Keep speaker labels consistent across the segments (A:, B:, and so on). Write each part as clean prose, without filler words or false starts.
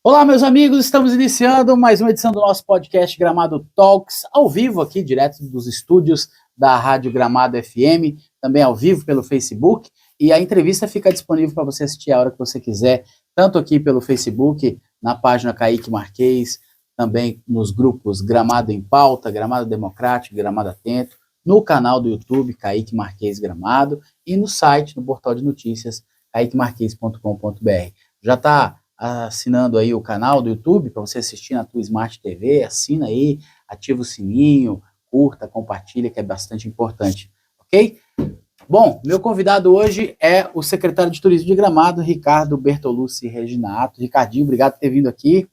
A: Olá, meus amigos, estamos iniciando mais uma edição do nosso podcast Gramado Talks, ao vivo aqui, direto dos estúdios da Rádio Gramado FM, também ao vivo pelo Facebook, e a entrevista fica disponível para você assistir a hora que você quiser, tanto aqui pelo Facebook, na página Kaique Marquez, também nos grupos Gramado em Pauta, Gramado Democrático, Gramado Atento, no canal do YouTube, Kaique Marquez Gramado, e no site, no portal de notícias, kaiquemarquez.com.br. Já está assinando aí o canal do YouTube para você assistir na tua Smart TV, assina aí, ativa o sininho, curta, compartilha, que é bastante importante, ok? Bom, meu convidado hoje é o secretário de Turismo de Gramado, Ricardo Bertolucci Reginato. Ricardinho, obrigado por ter vindo aqui.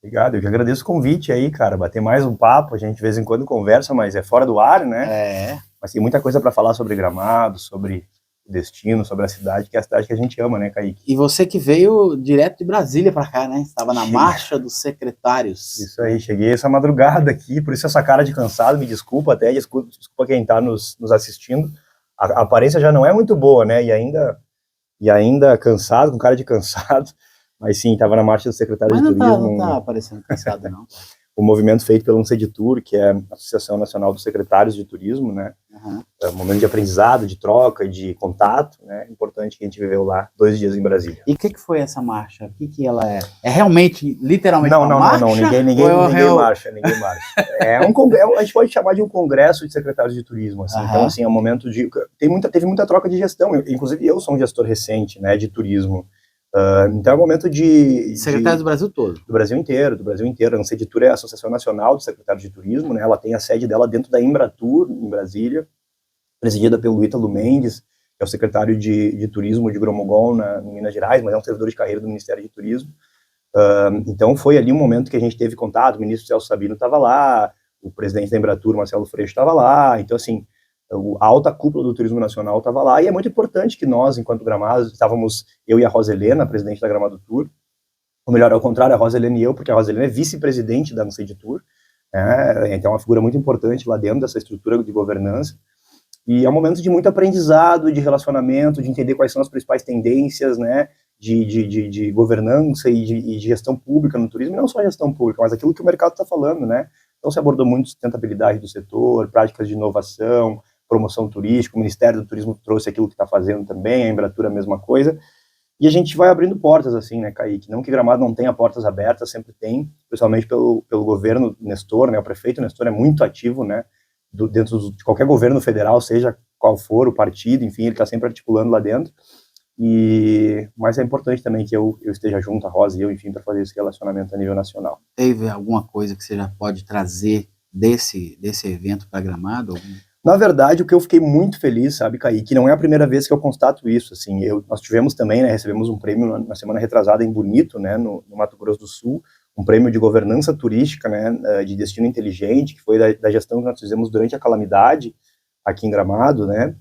B: Obrigado, eu que agradeço o convite aí, cara, bater mais um papo, a gente de vez em quando conversa, mas é fora do ar, né? Mas tem muita coisa para falar sobre Gramado, sobre o destino, sobre a cidade, que é a cidade que a gente ama, né, Kaique?
A: E você que veio direto de Brasília para cá, né? Estava na Marcha dos Secretários.
B: Isso aí, cheguei essa madrugada aqui, por isso essa cara de cansado, me desculpa até, desculpa quem está nos assistindo. A aparência já não é muito boa, né, e ainda cansado, com cara de cansado, mas sim, estava na Marcha dos Secretários de Turismo.
A: Mas não tá parecendo cansado, não.
B: O movimento feito pelo Unceditur, que é a Associação Nacional dos Secretários de Turismo, né? É um momento de aprendizado, de troca, de contato, né? Importante que a gente viveu lá 2 dias em Brasília.
A: E o que foi essa marcha? O que ela é? É realmente, literalmente uma marcha?
B: Não, ninguém marcha, ninguém marcha. A gente pode chamar de um congresso de secretários de turismo, assim. Então, assim, é um momento de... Teve muita troca de gestão, inclusive eu sou um gestor recente, né, de turismo. Então é um momento de...
A: Secretários do Brasil todo.
B: Do Brasil inteiro. A Unceditur é a Associação Nacional dos Secretários de Turismo, né? Ela tem a sede dela dentro da Embratur, em Brasília, presidida pelo Ítalo Mendes, que é o secretário de Turismo de Gromogol, em Minas Gerais, mas é um servidor de carreira do Ministério de Turismo. Então foi ali um momento que a gente teve contato, o ministro Celso Sabino estava lá, o presidente da Embratur, Marcelo Freixo, estava lá, então assim... A alta cúpula do turismo nacional estava lá, e é muito importante que nós, enquanto Gramados, estávamos, eu e a Rosa Helena, presidente da Gramado Tour, ou melhor, ao contrário, a Rosa Helena e eu, porque a Rosa Helena é vice-presidente da Unceditur, então é uma figura muito importante lá dentro dessa estrutura de governança, e é um momento de muito aprendizado, de relacionamento, de entender quais são as principais tendências, né, de governança e de gestão pública no turismo, e não só gestão pública, mas aquilo que o mercado está falando, né, então se abordou muito sustentabilidade do setor, práticas de inovação, promoção turística, o Ministério do Turismo trouxe aquilo que está fazendo também, a Embratur a mesma coisa, e a gente vai abrindo portas, assim, né, Kaique? Não que Gramado não tenha portas abertas, sempre tem, principalmente pelo governo Nestor, né, o prefeito Nestor é muito ativo, né, dentro de qualquer governo federal, seja qual for o partido, enfim, ele está sempre articulando lá dentro, mas é importante também que eu esteja junto, a Rosa e eu, enfim, para fazer esse relacionamento a nível nacional.
A: Teve alguma coisa que você já pode trazer desse evento para Gramado?
B: Na verdade, o que eu fiquei muito feliz, sabe, Kaique, não é a primeira vez que eu constato isso, assim, nós tivemos também, né, recebemos um prêmio na semana retrasada em Bonito, né, no Mato Grosso do Sul, um prêmio de governança turística, né, de destino inteligente, que foi da gestão que nós fizemos durante a calamidade aqui em Gramado, né,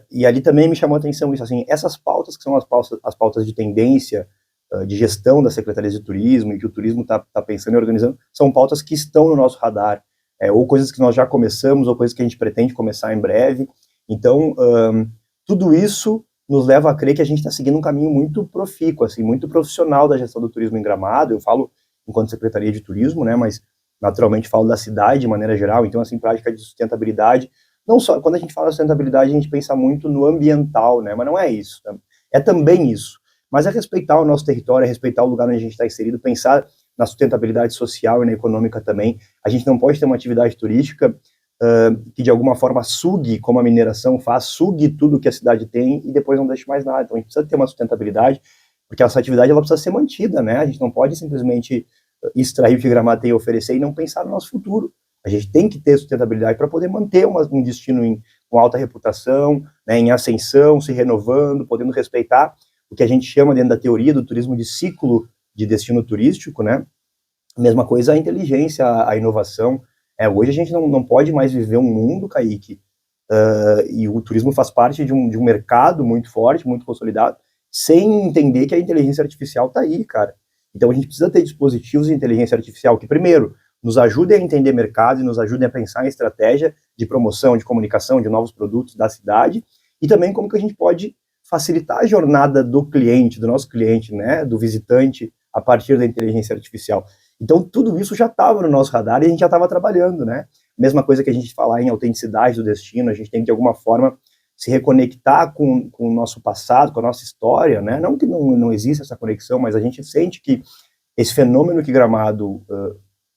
B: e ali também me chamou a atenção isso, assim, essas pautas que são as pautas de tendência, de gestão das secretarias de turismo, e que o turismo tá pensando e organizando, são pautas que estão no nosso radar, ou coisas que nós já começamos, ou coisas que a gente pretende começar em breve. Então, tudo isso nos leva a crer que a gente está seguindo um caminho muito profícuo, assim, muito profissional da gestão do turismo em Gramado. Eu falo enquanto Secretaria de Turismo, né, mas naturalmente falo da cidade de maneira geral, então, assim, prática de sustentabilidade. Não só, quando a gente fala de sustentabilidade, a gente pensa muito no ambiental, né, mas não é isso. Né? É também isso. Mas é respeitar o nosso território, é respeitar o lugar onde a gente está inserido, pensar na sustentabilidade social e na econômica também. A gente não pode ter uma atividade turística que de alguma forma sugue, como a mineração faz, sugue tudo que a cidade tem e depois não deixe mais nada. Então a gente precisa ter uma sustentabilidade, porque essa atividade ela precisa ser mantida, né? A gente não pode simplesmente extrair o que Gramado tem a oferecer e não pensar no nosso futuro. A gente tem que ter sustentabilidade para poder manter um destino com alta reputação, né, em ascensão, se renovando, podendo respeitar o que a gente chama dentro da teoria do turismo de ciclo de destino turístico, né? Mesma coisa a inteligência, a inovação. Hoje a gente não pode mais viver um mundo, Kaique, e o turismo faz parte de um mercado muito forte, muito consolidado, sem entender que a inteligência artificial está aí, cara. Então a gente precisa ter dispositivos de inteligência artificial que, primeiro, nos ajudem a entender mercado e nos ajudem a pensar em estratégia de promoção, de comunicação, de novos produtos da cidade, e também como que a gente pode facilitar a jornada do cliente, do nosso cliente, né, do visitante, a partir da inteligência artificial. Então, tudo isso já estava no nosso radar e a gente já estava trabalhando, né? Mesma coisa que a gente falar em autenticidade do destino, a gente tem que, de alguma forma, se reconectar com o nosso passado, com a nossa história, né? Não que não exista essa conexão, mas a gente sente que esse fenômeno que Gramado,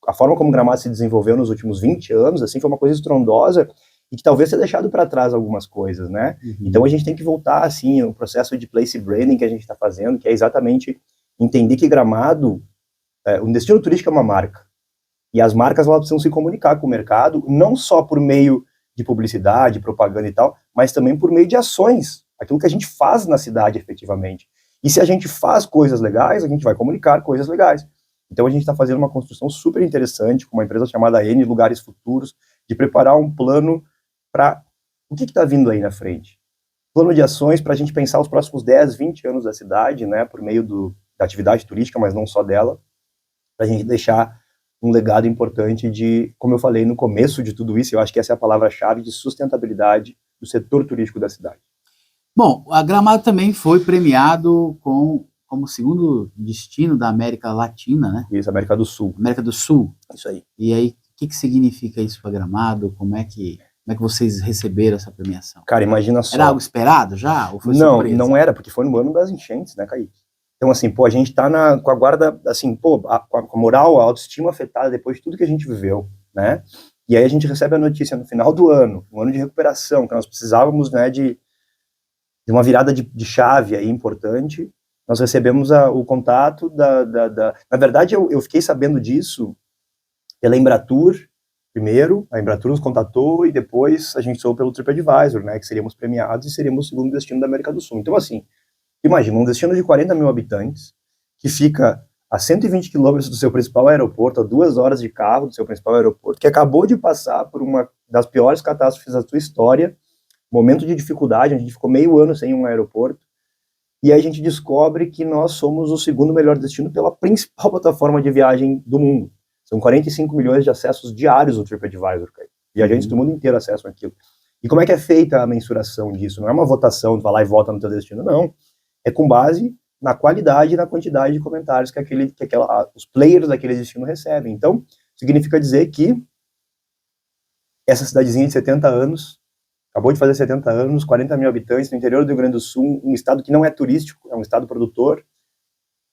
B: a forma como Gramado se desenvolveu nos últimos 20 anos, assim, foi uma coisa estrondosa e que talvez tenha deixado para trás algumas coisas, né?
A: Uhum.
B: Então a gente tem que voltar, assim, o processo de place branding que a gente está fazendo, que é exatamente entender que Gramado, um destino turístico é uma marca. E as marcas, elas precisam se comunicar com o mercado, não só por meio de publicidade, propaganda e tal, mas também por meio de ações, aquilo que a gente faz na cidade efetivamente. E se a gente faz coisas legais, a gente vai comunicar coisas legais. Então a gente está fazendo uma construção super interessante com uma empresa chamada N Lugares Futuros, de preparar um plano para o que está vindo aí na frente. Plano de ações para a gente pensar os próximos 10, 20 anos da cidade, né, por meio da atividade turística, mas não só dela, para a gente deixar um legado importante de, como eu falei no começo de tudo isso, eu acho que essa é a palavra-chave de sustentabilidade do setor turístico da cidade.
A: Bom, a Gramado também foi premiado como segundo destino da América Latina, né?
B: Isso, América do Sul.
A: América do Sul.
B: Isso aí.
A: E aí, o que significa isso para Gramado? Como é que vocês receberam essa premiação?
B: Cara, imagina só.
A: Era algo esperado já? Ou foi surpresa?
B: Não era, porque foi no ano das enchentes, né, Kaique? Então, assim, a gente tá com a guarda, assim, com a moral, a autoestima afetada depois de tudo que a gente viveu, né? E aí a gente recebe a notícia no final do ano, um ano de recuperação, que nós precisávamos, né, de uma virada de chave aí importante. Nós recebemos o contato Na verdade, eu fiquei sabendo disso pela Embratur, primeiro, a Embratur nos contatou e depois a gente soube pelo TripAdvisor, né, que seríamos premiados e seríamos o segundo destino da América do Sul. Então, assim, imagina, um destino de 40 mil habitantes, que fica a 120 quilômetros do seu principal aeroporto, a 2 horas de carro do seu principal aeroporto, que acabou de passar por uma das piores catástrofes da sua história, momento de dificuldade, a gente ficou meio ano sem um aeroporto, e aí a gente descobre que nós somos o segundo melhor destino pela principal plataforma de viagem do mundo. São 45 milhões de acessos diários no TripAdvisor, cara. Viajantes do mundo inteiro acessam aquilo. E como é que é feita a mensuração disso? Não é uma votação, tu vai lá e vota no teu destino, não. É com base na qualidade e na quantidade de comentários que os players daquele destino recebem. Então, significa dizer que essa cidadezinha de 70 anos, acabou de fazer 70 anos, 40 mil habitantes, no interior do Rio Grande do Sul, um estado que não é turístico, é um estado produtor,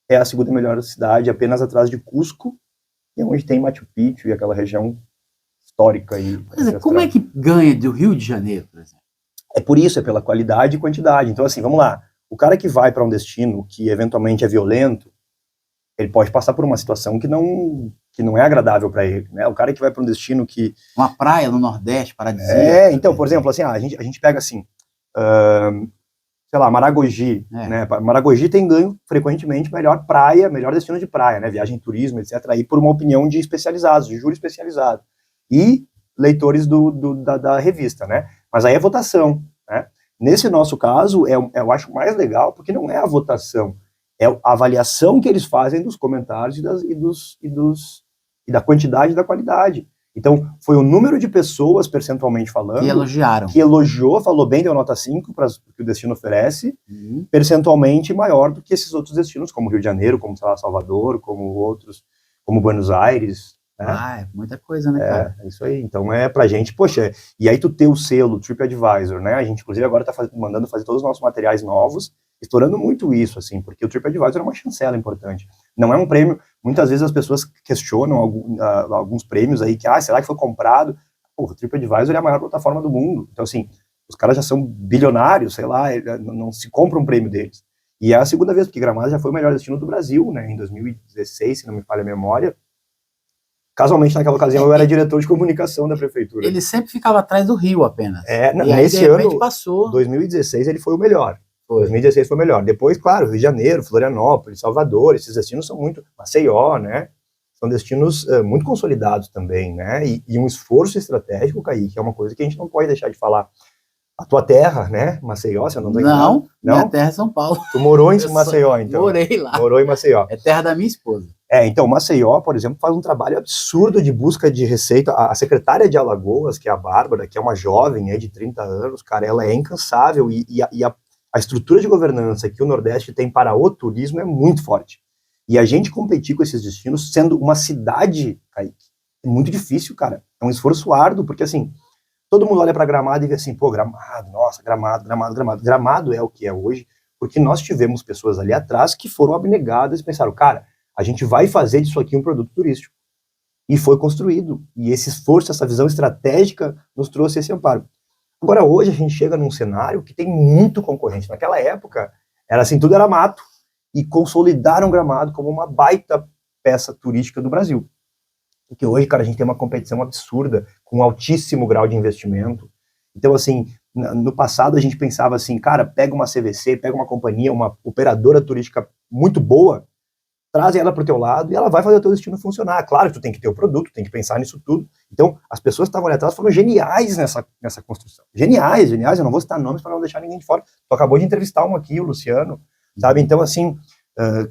B: é a segunda melhor cidade, apenas atrás de Cusco, e é onde tem Machu Picchu e aquela região histórica.
A: Como é que ganha do Rio de Janeiro, por exemplo?
B: É por isso, é pela qualidade e quantidade. Então, assim, vamos lá. O cara que vai para um destino que eventualmente é violento, ele pode passar por uma situação que não é agradável para ele, né? O cara que vai para um destino que...
A: Uma praia no Nordeste, paradisíaca.
B: Então, por exemplo, assim, a gente pega assim, sei lá, Maragogi, né? Maragogi tem ganho frequentemente melhor praia, melhor destino de praia, né? Viagem, turismo, etc. Aí por uma opinião de especializados, de júri especializado. E leitores da revista, né? Mas aí é votação, né? Nesse nosso caso, eu acho mais legal, porque não é a votação, é a avaliação que eles fazem dos comentários e da quantidade e da qualidade. Então, foi o número de pessoas, percentualmente falando,
A: que elogiaram.
B: Que elogiou, falou bem, deu nota 5 para o que o destino oferece, percentualmente maior do que esses outros destinos, como Rio de Janeiro, como, sei lá, Salvador, como outros, como Buenos Aires. Né?
A: É muita coisa, né, cara?
B: É isso aí. Então é pra gente, poxa, e aí tu ter o selo TripAdvisor, né? A gente, inclusive, agora tá mandando fazer todos os nossos materiais novos, estourando muito isso, assim, porque o TripAdvisor é uma chancela importante. Não é um prêmio, muitas vezes as pessoas questionam alguns prêmios aí, que, será que foi comprado? Pô, o TripAdvisor é a maior plataforma do mundo. Então, assim, os caras já são bilionários, sei lá, não se compra um prêmio deles. E é a segunda vez, porque Gramado já foi o melhor destino do Brasil, né? Em 2016, se não me falha a memória. Casualmente, naquela ocasião, eu era diretor de comunicação da prefeitura.
A: Ele sempre ficava atrás do Rio apenas.
B: E
A: nesse
B: aí, ano,
A: passou.
B: 2016, ele foi o melhor. 2016 foi o melhor. Depois, claro, Rio de Janeiro, Florianópolis, Salvador, esses destinos são muito... Maceió, né? São destinos muito consolidados também, né? E um esforço estratégico, Kaique, é uma coisa que a gente não pode deixar de falar. A tua terra, né? Maceió, você não tá
A: Não, minha terra é São Paulo.
B: Tu morou em Maceió, então?
A: Morei lá.
B: Morou em Maceió.
A: É terra da minha esposa.
B: Então, Maceió, por exemplo, faz um trabalho absurdo de busca de receita. A secretária de Alagoas, que é a Bárbara, que é uma jovem de 30 anos, cara, ela é incansável e a estrutura de governança que o Nordeste tem para o turismo é muito forte. E a gente competir com esses destinos sendo uma cidade, Kaique, é muito difícil, cara. É um esforço árduo, porque assim, todo mundo olha para Gramado e vê assim, pô, Gramado, nossa, Gramado, Gramado, Gramado. Gramado é o que é hoje, porque nós tivemos pessoas ali atrás que foram abnegadas e pensaram, cara, a gente vai fazer disso aqui um produto turístico. E foi construído. E esse esforço, essa visão estratégica nos trouxe esse amparo. Agora, hoje, a gente chega num cenário que tem muito concorrente. Naquela época, era assim, tudo era mato. E consolidaram Gramado como uma baita peça turística do Brasil. Porque hoje, cara, a gente tem uma competição absurda, com um altíssimo grau de investimento. Então, assim, no passado a gente pensava assim, cara, pega uma CVC, pega uma companhia, uma operadora turística muito boa, traz ela para o teu lado e ela vai fazer o teu destino funcionar. Claro que tu tem que ter o produto, tem que pensar nisso tudo. Então, as pessoas que estavam ali atrás foram geniais nessa construção. Geniais, geniais. Eu não vou citar nomes para não deixar ninguém de fora. Tu acabou de entrevistar um aqui, o Luciano, sabe? Então, assim,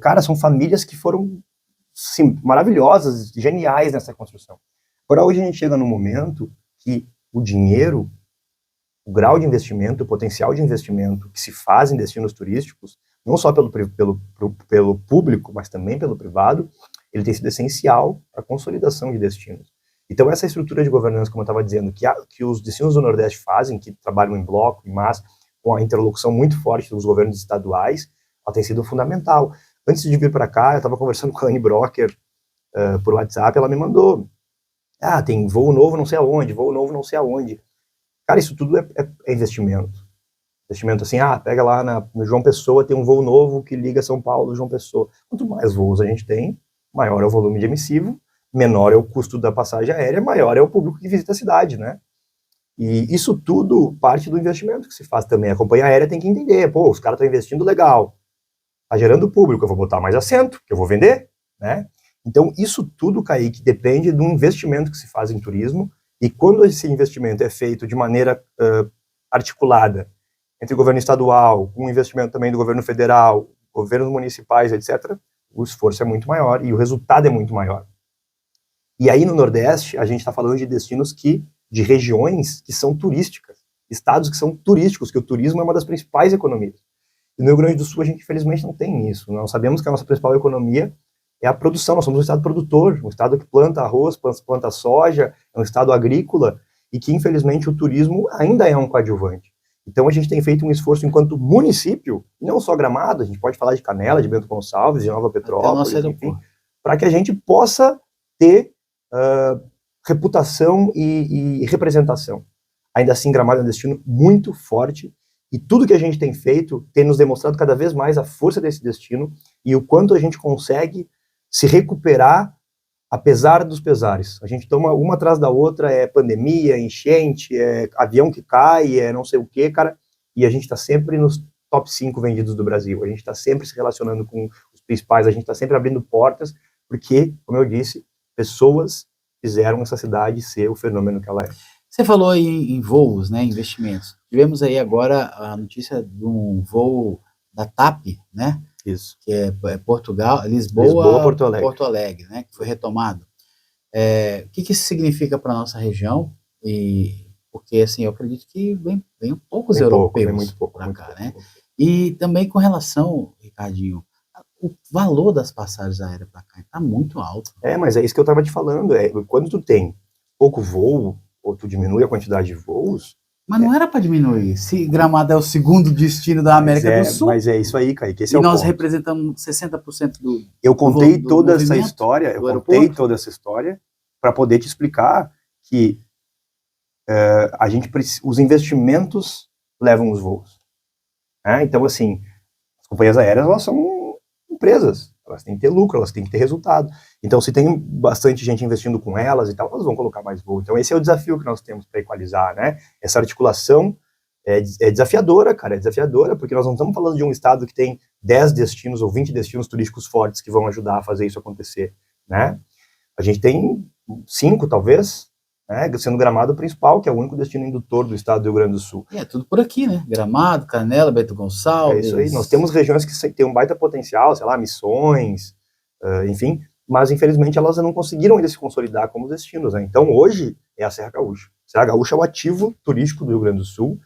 B: cara, são famílias que foram, sim, maravilhosas, geniais nessa construção. Agora, hoje a gente chega num momento que o dinheiro, o grau de investimento, o potencial de investimento que se faz em destinos turísticos, não só pelo público, mas também pelo privado, ele tem sido essencial para a consolidação de destinos. Então, essa estrutura de governança, como eu estava dizendo, que os destinos do Nordeste fazem, que trabalham em bloco, em massa, com a interlocução muito forte dos governos estaduais, ela tem sido fundamental. Antes de vir para cá, eu estava conversando com a Anne Brocker por WhatsApp, ela me mandou, tem voo novo não sei aonde, voo novo não sei aonde. Cara, isso tudo é investimento. Investimento assim, pega lá no João Pessoa, tem um voo novo que liga São Paulo, João Pessoa. Quanto mais voos a gente tem, maior é o volume de emissivo, menor é o custo da passagem aérea, maior é o público que visita a cidade, né? E isso tudo parte do investimento que se faz também. A companhia aérea tem que entender, pô, os caras estão investindo legal, tá gerando público, eu vou botar mais assento, que eu vou vender, né? Então, isso tudo, Kaique, depende do investimento que se faz em turismo, e quando esse investimento é feito de maneira articulada, entre o governo estadual, com o investimento também do governo federal, governos municipais, etc., o esforço é muito maior e o resultado é muito maior. E aí no Nordeste, a gente está falando de destinos de regiões que são turísticas, estados que são turísticos, que o turismo é uma das principais economias. E no Rio Grande do Sul a gente infelizmente não tem isso. Nós sabemos que a nossa principal economia é a produção, nós somos um estado produtor, um estado que planta arroz, planta soja, é um estado agrícola, e que infelizmente o turismo ainda é um coadjuvante. Então a gente tem feito um esforço enquanto município, não só Gramado, a gente pode falar de Canela, de Bento Gonçalves, de Nova Petrópolis, enfim, para que a gente possa ter reputação e representação. Ainda assim, Gramado é um destino muito forte, e tudo que a gente tem feito tem nos demonstrado cada vez mais a força desse destino e o quanto a gente consegue se recuperar apesar dos pesares. A gente toma uma atrás da outra, é pandemia, enchente, é avião que cai, é não sei o que, cara, e a gente está sempre nos top 5 vendidos do Brasil. A gente está sempre se relacionando com os principais, a gente está sempre abrindo portas, porque, como eu disse, pessoas fizeram essa cidade ser o fenômeno que ela é.
A: Você falou aí em voos, né, investimentos. Tivemos aí agora a notícia de um voo da TAP, né?
B: Isso.
A: Que é Portugal, Lisboa, Porto Alegre, né? Que foi retomado. O que isso significa para a nossa região? Porque, assim, eu acredito que vem poucos europeus para cá, né? E também com relação, Ricardinho, o valor das passagens aéreas para cá está muito alto.
B: Mas é isso que eu estava te falando. Quando tu tem pouco voo, ou tu diminui a quantidade de voos...
A: Mas não era para diminuir. Se Gramado é o segundo destino da América do Sul.
B: Mas é isso aí, Kaique.
A: E nós representamos 60% do.
B: Eu contei toda essa história. Toda essa história para poder te explicar que os investimentos levam os voos. Então, assim, as companhias aéreas, elas são empresas. Elas têm que ter lucro, elas têm que ter resultado. Então, se tem bastante gente investindo com elas e tal, elas vão colocar mais voo. Então, esse é o desafio que nós temos para equalizar, né? Essa articulação é desafiadora, cara, é desafiadora, porque nós não estamos falando de um estado que tem 10 destinos ou 20 destinos turísticos fortes que vão ajudar a fazer isso acontecer, né? A gente tem 5, talvez, né? Sendo Gramado o principal, que é o único destino indutor do estado do Rio Grande do Sul.
A: É tudo por aqui, né? Gramado, Canela, Bento Gonçalves.
B: É isso aí. Nós temos regiões que têm um baita potencial, sei lá, Missões, enfim, mas infelizmente elas não conseguiram ainda se consolidar como destinos, né? Então hoje é a Serra Gaúcha. A Serra Gaúcha é o ativo turístico do Rio Grande do Sul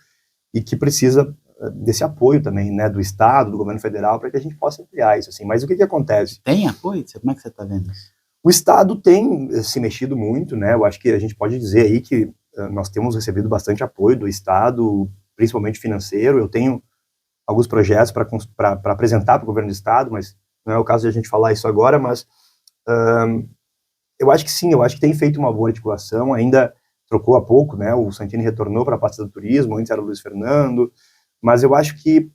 B: e que precisa desse apoio também, né, do Estado, do governo federal, para que a gente possa ampliar isso, assim. Mas o que acontece?
A: Tem apoio? Como é que você está vendo isso?
B: O Estado tem se mexido muito, né? Eu acho que a gente pode dizer aí que nós temos recebido bastante apoio do Estado, principalmente financeiro. Eu tenho alguns projetos para apresentar para o governo do Estado, mas não é o caso de a gente falar isso agora, mas eu acho que sim, eu acho que tem feito uma boa articulação, ainda trocou há pouco, né? O Santini retornou para a pasta do turismo, antes era o Luiz Fernando, mas eu acho que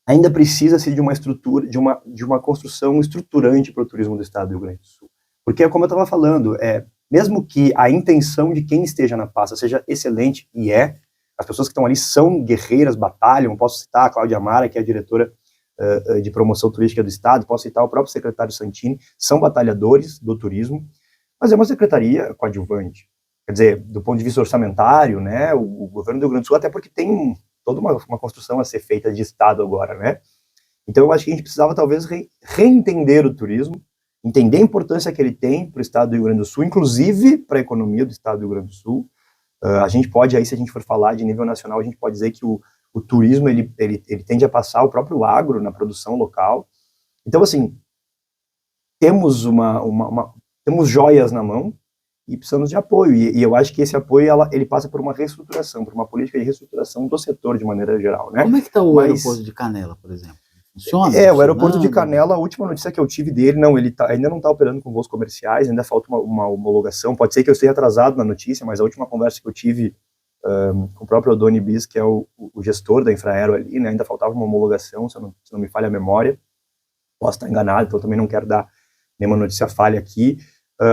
B: ainda precisa-se de uma estrutura, de uma construção estruturante para o turismo do Estado do Rio Grande do Sul. Porque, como eu estava falando, mesmo que a intenção de quem esteja na pasta seja excelente, e as pessoas que estão ali são guerreiras, batalham, posso citar a Cláudia Amara, que é a diretora de promoção turística do Estado, posso citar o próprio secretário Santini, são batalhadores do turismo, mas é uma secretaria coadjuvante. Quer dizer, do ponto de vista orçamentário, né, o governo do Rio Grande do Sul, até porque tem toda uma construção a ser feita de Estado agora, né? Então eu acho que a gente precisava talvez reentender o turismo, entender a importância que ele tem para o Estado do Rio Grande do Sul, inclusive para a economia do Estado do Rio Grande do Sul. A gente pode, aí se a gente for falar de nível nacional, a gente pode dizer que o turismo, ele tende a passar o próprio agro na produção local. Então, assim, temos temos joias na mão, e precisamos de apoio, e eu acho que esse apoio ele passa por uma reestruturação, por uma política de reestruturação do setor de maneira geral, né?
A: Como é que está o aeroporto de Canela, por exemplo? Funciona?
B: O aeroporto de Canela, a última notícia que eu tive dele, não, ele ainda não está operando com voos comerciais, ainda falta uma homologação, pode ser que eu esteja atrasado na notícia, mas a última conversa que eu tive com o próprio Odoni Bis, que é o gestor da Infraero ali, né, ainda faltava uma homologação, se não me falha a memória, posso estar enganado, então também não quero dar nenhuma notícia falha aqui,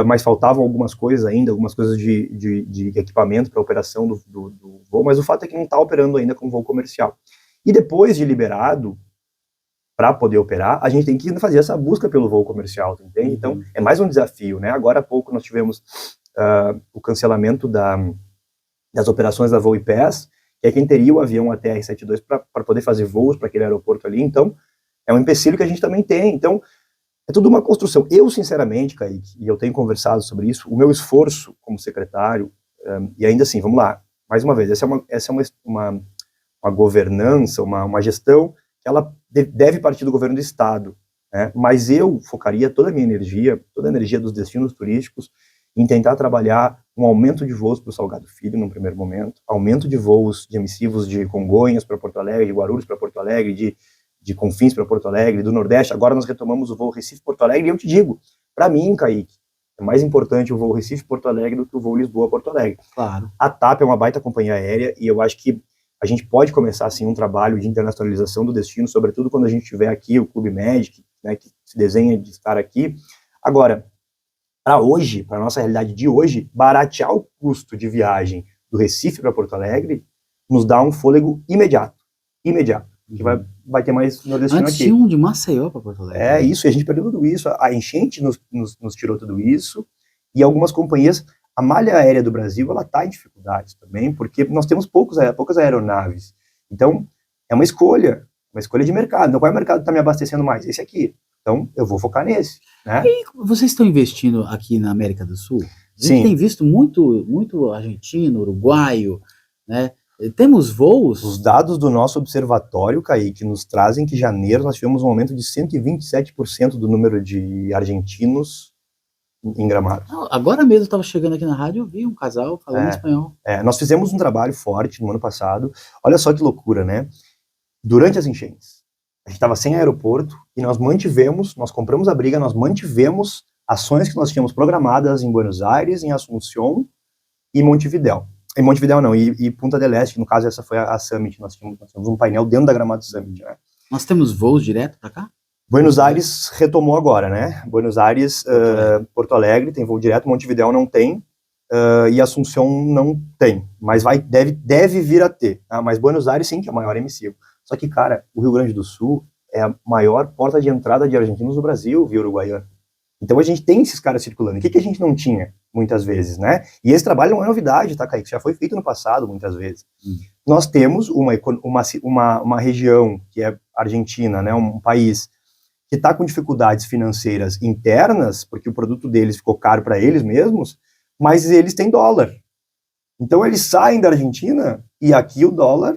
B: mas faltavam algumas coisas ainda, algumas coisas de equipamento para operação do voo, mas o fato é que não está operando ainda com voo comercial. E depois de liberado, para poder operar, a gente tem que fazer essa busca pelo voo comercial, entende? Então, é mais um desafio, né? Agora há pouco nós tivemos o cancelamento das operações da Voo IPES, que é quem teria o avião ATR-72 para poder fazer voos para aquele aeroporto ali, então, é um empecilho que a gente também tem, então, é tudo uma construção. Eu, sinceramente, Kaique, e eu tenho conversado sobre isso, o meu esforço como secretário, e ainda assim, vamos lá, mais uma vez, essa é uma governança, uma gestão que ela deve partir do governo do Estado, né? Mas eu focaria toda a minha energia, toda a energia dos destinos turísticos, em tentar trabalhar um aumento de voos para o Salgado Filho, num primeiro momento, aumento de voos de emissivos de Congonhas para Porto Alegre, de Guarulhos para Porto Alegre, de Confins para Porto Alegre, do Nordeste. Agora nós retomamos o voo Recife-Porto Alegre, e eu te digo, para mim, Kaique, é mais importante o voo Recife-Porto Alegre do que o voo Lisboa-Porto Alegre.
A: Claro.
B: A TAP é uma baita companhia aérea, e eu acho que a gente pode começar, assim, um trabalho de internacionalização do destino, sobretudo quando a gente tiver aqui o Clube Med, né, que se desenha de estar aqui. Agora, para hoje, para a nossa realidade de hoje, baratear o custo de viagem do Recife para Porto Alegre nos dá um fôlego imediato, que vai ter mais nordestino
A: Antes
B: aqui.
A: tinha um de Maceió para Porto Alegre.
B: É isso, e a gente perdeu tudo isso, a enchente nos tirou tudo isso, e algumas companhias, a malha aérea do Brasil, ela está em dificuldades também, porque nós temos poucas aeronaves. Então, é uma escolha de mercado. Então, qual é o mercado que está me abastecendo mais? Esse aqui. Então, eu vou focar nesse, né?
A: E vocês estão investindo aqui na América do Sul? A gente
B: Sim.
A: tem visto muito argentino, uruguaio, né? Temos voos?
B: Os dados do nosso observatório, Kaique, nos trazem que em janeiro nós tivemos um aumento de 127% do número de argentinos em Gramado.
A: Agora mesmo eu estava chegando aqui na rádio, eu vi um casal falando espanhol.
B: Nós fizemos um trabalho forte no ano passado. Olha só que loucura, né? Durante as enchentes, a gente estava sem aeroporto e nós compramos a briga, nós mantivemos ações que nós tínhamos programadas em Buenos Aires, em Assunção e Montevidéu. Em Montevidéu não, e Punta del Este, no caso essa foi a Summit, nós tínhamos um painel dentro da Gramado Summit, né?
A: Nós temos voos direto para cá?
B: Buenos Aires retomou agora, né? Buenos Aires, Porto Alegre tem voo direto, Montevidéu não tem, e Assunção não tem, mas deve vir a ter, tá? Mas Buenos Aires sim, que é o maior emissivo. Só que, cara, o Rio Grande do Sul é a maior porta de entrada de argentinos do Brasil, via uruguaiana. Então a gente tem esses caras circulando. O que a gente não tinha, muitas vezes, né? E esse trabalho não é novidade, tá, Kaique? Já foi feito no passado, muitas vezes. Nós temos uma região, que é Argentina, né? Um país que está com dificuldades financeiras internas, porque o produto deles ficou caro para eles mesmos, mas eles têm dólar. Então eles saem da Argentina e aqui o dólar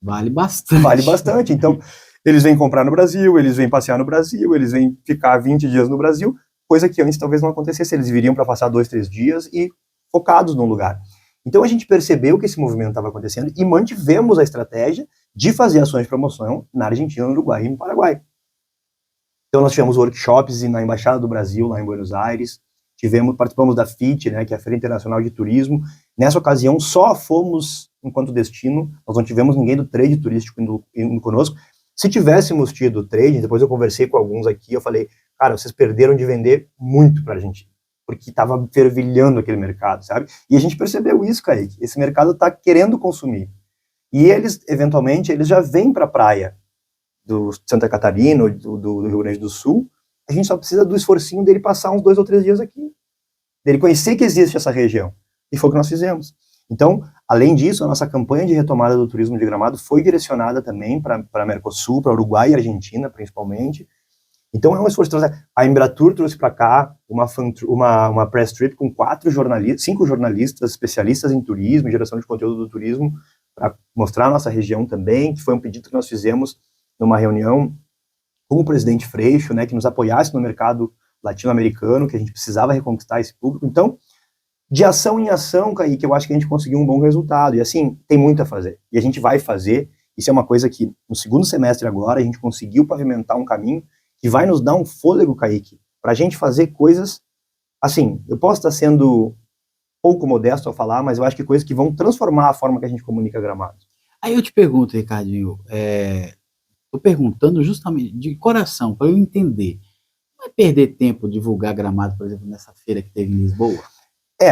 A: Vale bastante.
B: Vale bastante. Então, eles vêm comprar no Brasil, eles vêm passear no Brasil, eles vêm ficar 20 dias no Brasil, coisa que antes talvez não acontecesse. Eles viriam para passar 2, 3 dias e focados num lugar. Então, a gente percebeu que esse movimento estava acontecendo e mantivemos a estratégia de fazer ações de promoção na Argentina, no Uruguai e no Paraguai. Então, nós tivemos workshops na Embaixada do Brasil, lá em Buenos Aires, participamos da FIT, né, que é a Feira Internacional de Turismo. Nessa ocasião, só fomos enquanto destino, nós não tivemos ninguém do trade turístico indo conosco. Se tivéssemos tido trade, depois eu conversei com alguns aqui, eu falei, cara, vocês perderam de vender muito para a Argentina, porque estava fervilhando aquele mercado, sabe? E a gente percebeu isso, Kaique, esse mercado está querendo consumir. E eles, eventualmente, eles já vêm para a praia do Santa Catarina, do Rio Grande do Sul, a gente só precisa do esforcinho dele passar uns 2 ou 3 dias aqui, dele conhecer que existe essa região. E foi o que nós fizemos. Então, além disso, a nossa campanha de retomada do turismo de Gramado foi direcionada também para Mercosul, para Uruguai e Argentina, principalmente. Então, é um esforço. A Embratur trouxe para cá uma press trip com 5 jornalistas especialistas em turismo, geração de conteúdo do turismo, para mostrar a nossa região também, que foi um pedido que nós fizemos numa reunião com o presidente Freixo, né, que nos apoiasse no mercado latino-americano, que a gente precisava reconquistar esse público. Então, de ação em ação, Kaique, eu acho que a gente conseguiu um bom resultado. E assim, tem muito a fazer. E a gente vai fazer. Isso é uma coisa que, no segundo semestre agora, a gente conseguiu pavimentar um caminho que vai nos dar um fôlego, Kaique, para a gente fazer coisas, assim, eu posso estar sendo pouco modesto ao falar, mas eu acho que coisas que vão transformar a forma que a gente comunica Gramado.
A: Aí eu te pergunto, Ricardinho, tô perguntando justamente de coração, para eu entender. Não vai perder tempo divulgar Gramado, por exemplo, nessa feira que teve em Lisboa?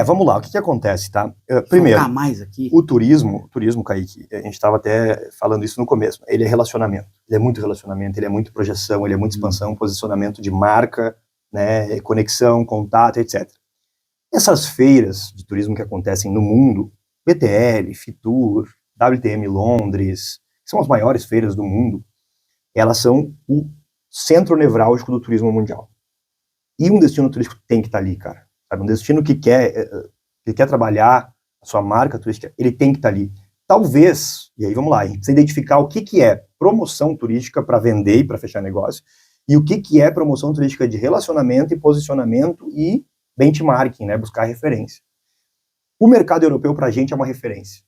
B: Vamos lá, o que acontece, tá? Primeiro,
A: focar mais aqui.
B: O turismo, Kaique, a gente estava até falando isso no começo, ele é relacionamento, ele é muito projeção, ele é muito expansão, posicionamento de marca, né, conexão, contato, etc. Essas feiras de turismo que acontecem no mundo, BTL, Fitur, WTM Londres, que são as maiores feiras do mundo, elas são o centro nevrálgico do turismo mundial. E um destino turístico tem que estar ali, cara. Um destino que quer trabalhar a sua marca turística, ele tem que estar ali. Talvez, e aí vamos lá, a gente precisa identificar o que é promoção turística para vender e para fechar negócio, e o que é promoção turística de relacionamento e posicionamento e benchmarking, né, buscar referência. O mercado europeu, para a gente, é uma referência.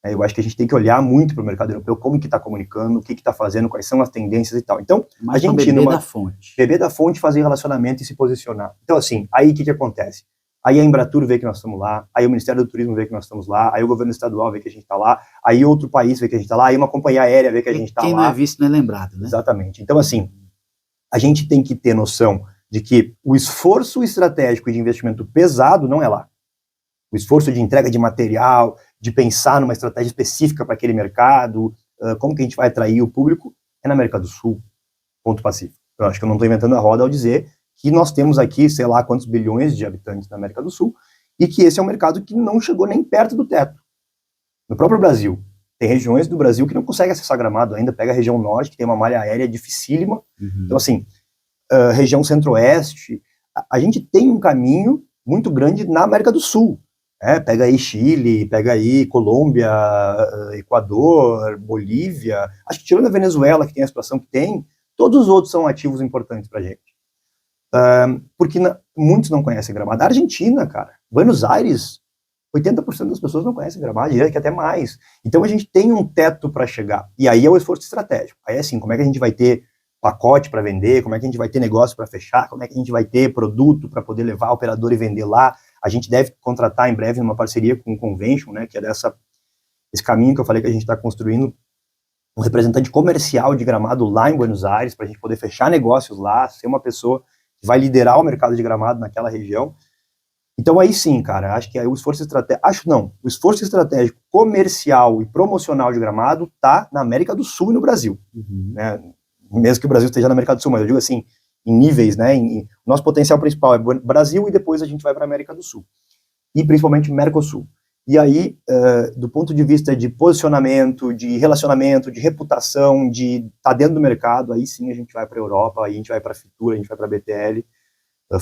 B: Eu acho que a gente tem que olhar muito para o mercado europeu, como que está comunicando, o que está fazendo, quais são as tendências e tal. Então,
A: mas
B: a gente
A: beber da fonte.
B: Beber da fonte, fazer relacionamento e se posicionar. Então, assim, aí o que acontece? Aí a Embratur vê que nós estamos lá, aí o Ministério do Turismo vê que nós estamos lá, aí o governo estadual vê que a gente está lá, aí outro país vê que a gente está lá, aí uma companhia aérea vê que a gente está lá.
A: Quem não é visto não é lembrado, né?
B: Exatamente. Então, assim, a gente tem que ter noção de que o esforço estratégico de investimento pesado não é lá. O esforço de entrega de material, de pensar numa estratégia específica para aquele mercado, como que a gente vai atrair o público, é na América do Sul, ponto pacífico. Eu acho que eu não estou inventando a roda ao dizer que nós temos aqui, sei lá quantos bilhões de habitantes na América do Sul, e que esse é um mercado que não chegou nem perto do teto. No próprio Brasil, tem regiões do Brasil que não conseguem acessar Gramado ainda, pega a região norte, que tem uma malha aérea dificílima. Então, assim, região centro-oeste, a gente tem um caminho muito grande na América do Sul. Pega aí Chile, pega aí Colômbia, Equador, Bolívia. Acho que tirando a Venezuela, que tem a situação que tem, todos os outros são ativos importantes pra gente. Porque muitos não conhecem Gramado. A Argentina, cara, Buenos Aires, 80% das pessoas não conhecem Gramado, diria que até mais. Então a gente tem um teto para chegar. E aí é o esforço estratégico. Aí é assim, como é que a gente vai ter pacote para vender, como é que a gente vai ter negócio para fechar, como é que a gente vai ter produto para poder levar ao operador e vender lá. A gente deve contratar em breve uma parceria com o Convention, né, que é esse caminho que eu falei que a gente está construindo, um representante comercial de Gramado lá em Buenos Aires, para a gente poder fechar negócios lá, ser uma pessoa que vai liderar o mercado de Gramado naquela região. Então aí sim, cara, acho que o esforço estratégico, o esforço estratégico comercial e promocional de Gramado está na América do Sul e no Brasil, né? Mesmo que o Brasil esteja na América do Sul, mas eu digo assim, em níveis, né? O nosso potencial principal é Brasil e depois a gente vai para a América do Sul. E principalmente Mercosul. E aí, do ponto de vista de posicionamento, de relacionamento, de reputação, de estar dentro do mercado, aí sim a gente vai para a Europa, aí a gente vai para a Fitur, a gente vai para a BTL,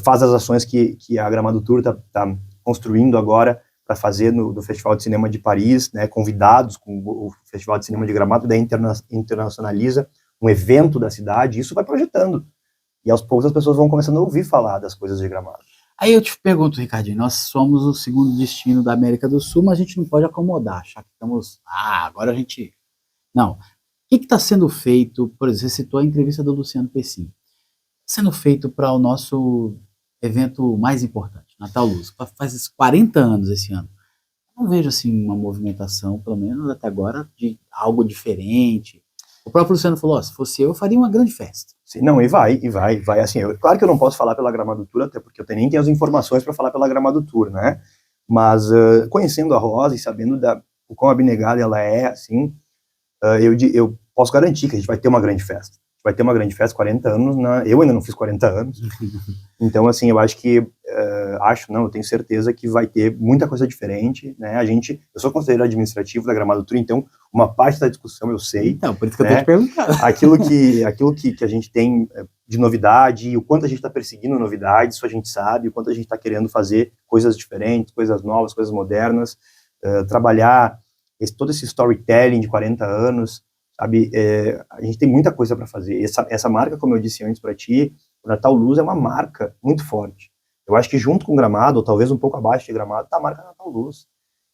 B: faz as ações que a Gramado Tour está construindo agora para fazer no Festival de Cinema de Paris, né, convidados com o Festival de Cinema de Gramado, daí internacionaliza um evento da cidade, e isso vai projetando. E aos poucos as pessoas vão começando a ouvir falar das coisas de Gramado.
A: Aí eu te pergunto, Ricardinho, nós somos o segundo destino da América do Sul, mas a gente não pode acomodar, achar que estamos... agora a gente... Não. O que está sendo feito, por exemplo, você citou a entrevista do Luciano Pecin, sendo feito para o nosso evento mais importante, Natal Luz, faz 40 anos esse ano. Eu não vejo assim uma movimentação, pelo menos até agora, de algo diferente. O próprio Luciano falou, se fosse eu faria uma grande festa.
B: Sim, não, e vai, assim, claro que eu não posso falar pela Gramado Tour, até porque eu nem tenho as informações para falar pela Gramado Tour, né, mas conhecendo a Rosa e sabendo o quão abnegada ela é, assim, eu posso garantir que a gente vai ter uma grande festa. Vai ter uma grande festa, 40 anos, eu ainda não fiz 40 anos, então, assim, eu acho que, eu tenho certeza que vai ter muita coisa diferente, né, eu sou conselheiro administrativo da Gramado Tour, então, uma parte da discussão eu sei.
A: Então, por isso que eu tô te perguntando.
B: Aquilo que a gente tem de novidade, o quanto a gente está perseguindo novidades, isso a gente sabe, o quanto a gente está querendo fazer coisas diferentes, coisas novas, coisas modernas, trabalhar todo esse storytelling de 40 anos, sabe, a gente tem muita coisa para fazer. Essa marca, como eu disse antes para ti, o Natal Luz é uma marca muito forte. Eu acho que junto com Gramado, ou talvez um pouco abaixo de Gramado, está a marca Natal Luz.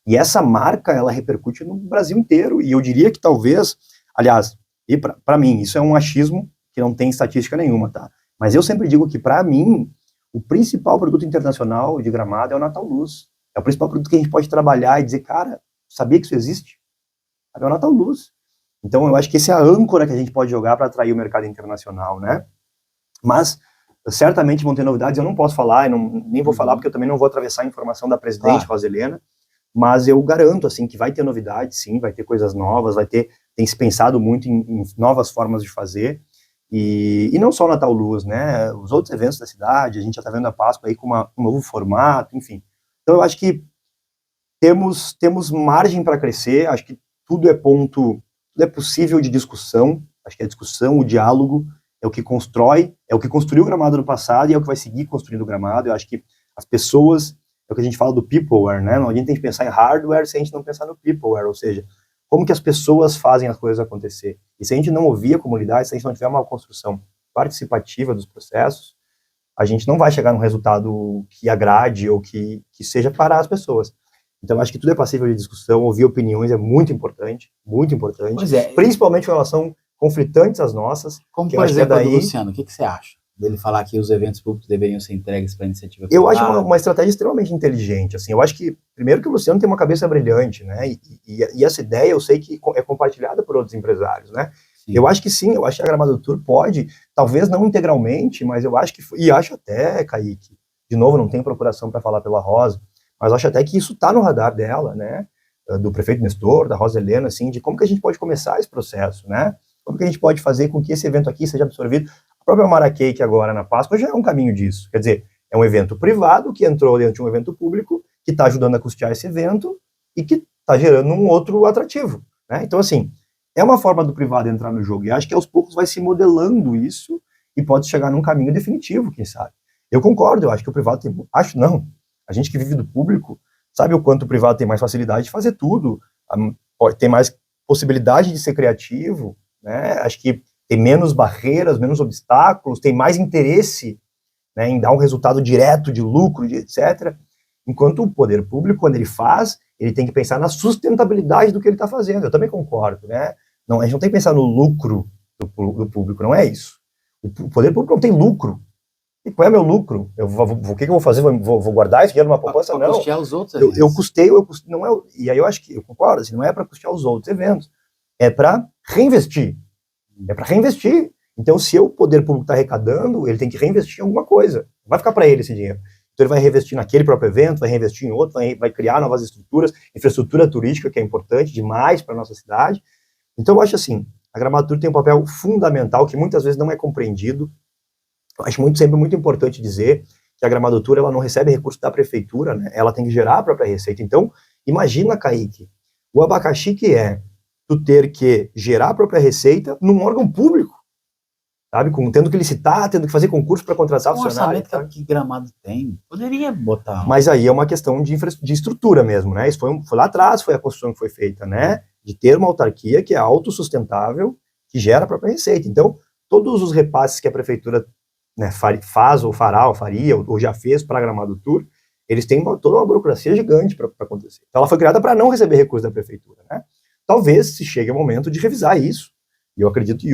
B: E essa marca, ela repercute no Brasil inteiro. E eu diria que talvez, aliás, e para mim, isso é um achismo que não tem estatística nenhuma, tá? Mas eu sempre digo que, para mim, o principal produto internacional de Gramado é o Natal Luz. É o principal produto que a gente pode trabalhar e dizer, cara, sabia que isso existe? É o Natal Luz. Então, eu acho que essa é a âncora que a gente pode jogar para atrair o mercado internacional, né? Mas, certamente vão ter novidades, eu não posso falar, nem vou falar, porque eu também não vou atravessar a informação da presidente, Rosa Helena, mas eu garanto, assim, que vai ter novidades, sim, vai ter coisas novas, tem se pensado muito em novas formas de fazer, e não só o Natal Luz, né? Os outros eventos da cidade, a gente já está vendo a Páscoa aí com um novo formato, enfim. Então, eu acho que temos margem para crescer, acho que tudo é possível de discussão, acho que a discussão, o diálogo é o que constrói, é o que construiu o Gramado no passado e é o que vai seguir construindo o Gramado. Eu acho que as pessoas, é o que a gente fala do peopleware, né? A gente tem que pensar em hardware se a gente não pensar no peopleware, ou seja, como que as pessoas fazem as coisas acontecer. E se a gente não ouvir a comunidade, se a gente não tiver uma construção participativa dos processos, a gente não vai chegar num resultado que agrade ou que seja para as pessoas. Então, acho que tudo é passível de discussão, ouvir opiniões é muito importante,
A: Pois é.
B: Principalmente em relação conflitantes às nossas.
A: Como, por exemplo, a do Luciano, o que você acha? Dele falar que os eventos públicos deveriam ser entregues para a iniciativa privada?
B: Eu acho uma estratégia extremamente inteligente, assim, eu acho que, primeiro que o Luciano tem uma cabeça brilhante, né, e essa ideia eu sei que é compartilhada por outros empresários, né, sim. Eu acho que sim, eu acho que a Gramado Tour pode, talvez não integralmente, mas eu acho que, e acho até, Kaique, de novo, não tenho procuração para falar pela Rosa, mas acho até que isso está no radar dela, né, do prefeito Nestor, da Rosa Helena, assim, de como que a gente pode começar esse processo, né, como que a gente pode fazer com que esse evento aqui seja absorvido. A própria Maracake agora na Páscoa já é um caminho disso, quer dizer, é um evento privado que entrou dentro de um evento público, que está ajudando a custear esse evento e que está gerando um outro atrativo, né, então assim, é uma forma do privado entrar no jogo, e acho que aos poucos vai se modelando isso e pode chegar num caminho definitivo, quem sabe. Eu concordo, eu acho que o privado tem, a gente que vive do público, sabe o quanto o privado tem mais facilidade de fazer tudo, tem mais possibilidade de ser criativo, né? Acho que tem menos barreiras, menos obstáculos, tem mais interesse, né, em dar um resultado direto de lucro, etc. Enquanto o poder público, quando ele faz, ele tem que pensar na sustentabilidade do que ele está fazendo. Eu também concordo, né? Não, a gente não tem que pensar no lucro do público, não é isso. O poder público não tem lucro. E qual é meu lucro? O que eu vou fazer? Vou guardar esse dinheiro numa poupança? Não.
A: Custear os outros
B: eventos. Eu custei, não é, e aí eu acho que, eu concordo, assim, não é para custear os outros eventos, é para reinvestir. É para reinvestir. Então, se o poder público está arrecadando, ele tem que reinvestir em alguma coisa. Não vai ficar para ele esse dinheiro. Então, ele vai reinvestir naquele próprio evento, vai reinvestir em outro, vai criar novas estruturas, infraestrutura turística, que é importante demais para a nossa cidade. Então, eu acho assim, a Gramado Tour tem um papel fundamental que muitas vezes não é compreendido. Eu acho sempre muito importante dizer que a Gramado Tour, ela não recebe recurso da prefeitura, né? Ela tem que gerar a própria receita. Então, imagina, Kaique, o abacaxi que é tu ter que gerar a própria receita num órgão público. sabe? Tendo que licitar, tendo que fazer concurso para contratar
A: O
B: funcionário.
A: orçamento que Gramado tem, poderia botar.
B: Mas aí é uma questão de estrutura mesmo, né? Isso foi lá atrás, foi a construção que foi feita, né? De ter uma autarquia que é autossustentável, que gera a própria receita. Então, todos os repasses que a prefeitura, né, faz, ou fará, ou faria, ou já fez para Gramado Tour, eles têm toda uma burocracia gigante para acontecer. Então, ela foi criada para não receber recursos da prefeitura, né? Talvez se chegue o momento de revisar isso. E eu acredito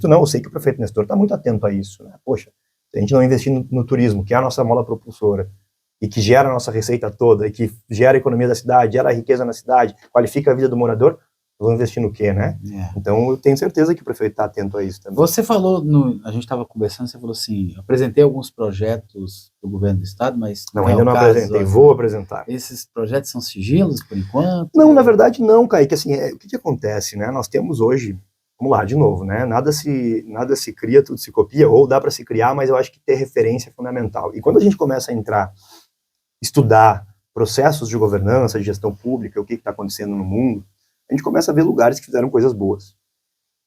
B: não, eu sei que o prefeito Nestor está muito atento a isso, né? Poxa, se a gente não investir no turismo, que é a nossa mola propulsora, e que gera a nossa receita toda, e que gera a economia da cidade, gera a riqueza na cidade, qualifica a vida do morador, vão investir no quê, né? Então, eu tenho certeza que o prefeito está atento a isso também.
A: Você falou, a gente estava conversando, você falou assim, apresentei alguns projetos do governo do estado, mas...
B: Não, ainda não apresentei, vou apresentar.
A: Esses projetos são sigilos, por enquanto?
B: Não, na verdade não, Kaique, assim, o que acontece, né? Nós temos hoje, vamos lá, de novo, né? Nada se cria, tudo se copia, ou dá para se criar, mas eu acho que ter referência é fundamental. E quando a gente começa a estudar processos de governança, de gestão pública, o que está acontecendo no mundo, a gente começa a ver lugares que fizeram coisas boas.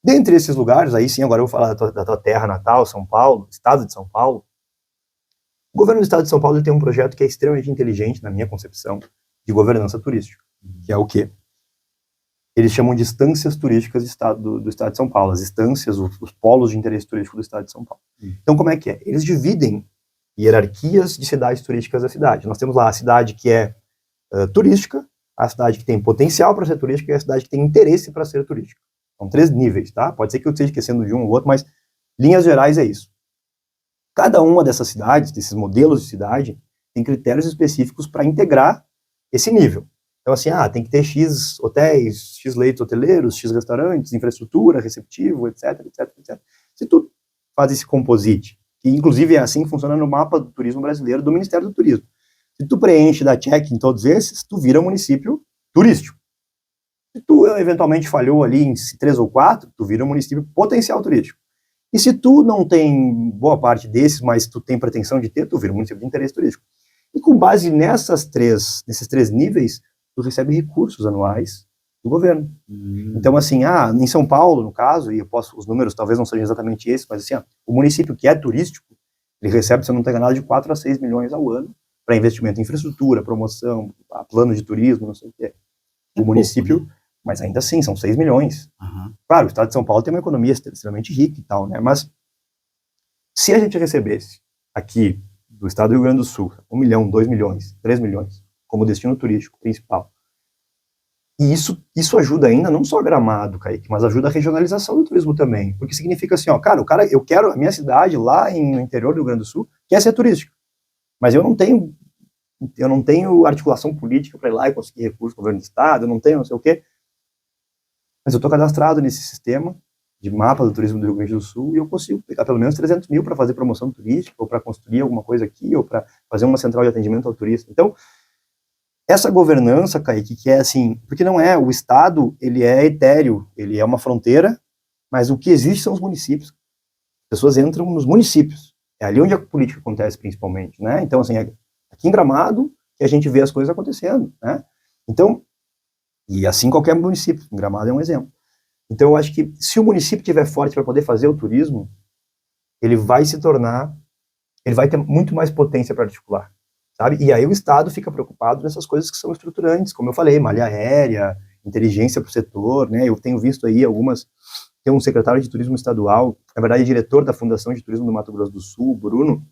B: Dentre esses lugares, aí sim, agora eu vou falar da tua terra natal, São Paulo, estado de São Paulo. O governo do estado de São Paulo tem um projeto que é extremamente inteligente, na minha concepção, de governança turística, que é o quê? Eles chamam de estâncias turísticas do estado de São Paulo, as estâncias, os polos de interesse turístico do estado de São Paulo. Então, como é que é? Eles dividem hierarquias de cidades turísticas da cidade. Nós temos lá a cidade que é turística, a cidade que tem potencial para ser turística e a cidade que tem interesse para ser turística. São 3 níveis, tá? Pode ser que eu esteja esquecendo de um ou outro, mas linhas gerais é isso. Cada uma dessas cidades, desses modelos de cidade, tem critérios específicos para integrar esse nível. Então, assim, tem que ter X hotéis, X leitos hoteleiros, X restaurantes, infraestrutura, receptivo, etc, etc, etc. Se tu faz esse composite, que inclusive é assim que funciona no mapa do turismo brasileiro do Ministério do Turismo, se tu preenche, dá check em todos esses, tu vira um município turístico. Se tu eventualmente falhou ali em 3 ou 4, tu vira um município potencial turístico. E se tu não tem boa parte desses, mas tu tem pretensão de ter, tu vira um município de interesse turístico. E com base nesses 3 níveis, tu recebe recursos anuais do governo. Então, assim, em São Paulo, no caso, e os números talvez não sejam exatamente esses, mas assim, o município que é turístico, ele recebe, se eu não estou enganado, de 4 a 6 milhões ao ano para investimento em infraestrutura, promoção, plano de turismo, não sei o que. O município, pouco, né? Mas ainda assim, são 6 milhões. Claro, o estado de São Paulo tem uma economia extremamente rica e tal, né? Mas se a gente recebesse aqui do estado do Rio Grande do Sul 1 milhão, 2 milhões, 3 milhões como destino turístico principal, e isso ajuda ainda não só a Gramado, Kaique, mas ajuda a regionalização do turismo também, porque significa assim, eu quero a minha cidade lá no interior do Rio Grande do Sul, quer ser turística, mas eu não tenho articulação política para ir lá e conseguir recursos do governo do estado, eu não tenho não sei o quê, mas eu estou cadastrado nesse sistema de mapa do turismo do Rio Grande do Sul e eu consigo pegar pelo menos 300 mil para fazer promoção turística, ou para construir alguma coisa aqui, ou para fazer uma central de atendimento ao turista. Então, essa governança, Kaique, que é assim, porque não é, o Estado, ele é etéreo, ele é uma fronteira, mas o que existe são os municípios. As pessoas entram nos municípios. É ali onde a política acontece, principalmente, né? Então, assim, aqui em Gramado, que a gente vê as coisas acontecendo, né? Então, e assim qualquer município, Gramado é um exemplo. Então, eu acho que se o município estiver forte para poder fazer o turismo, ele vai ter muito mais potência para articular, sabe? E aí o Estado fica preocupado nessas coisas que são estruturantes, como eu falei, malha aérea, inteligência para o setor, né? Eu tenho visto aí tem um secretário de turismo estadual, na verdade, diretor da Fundação de Turismo do Mato Grosso do Sul, Bruno,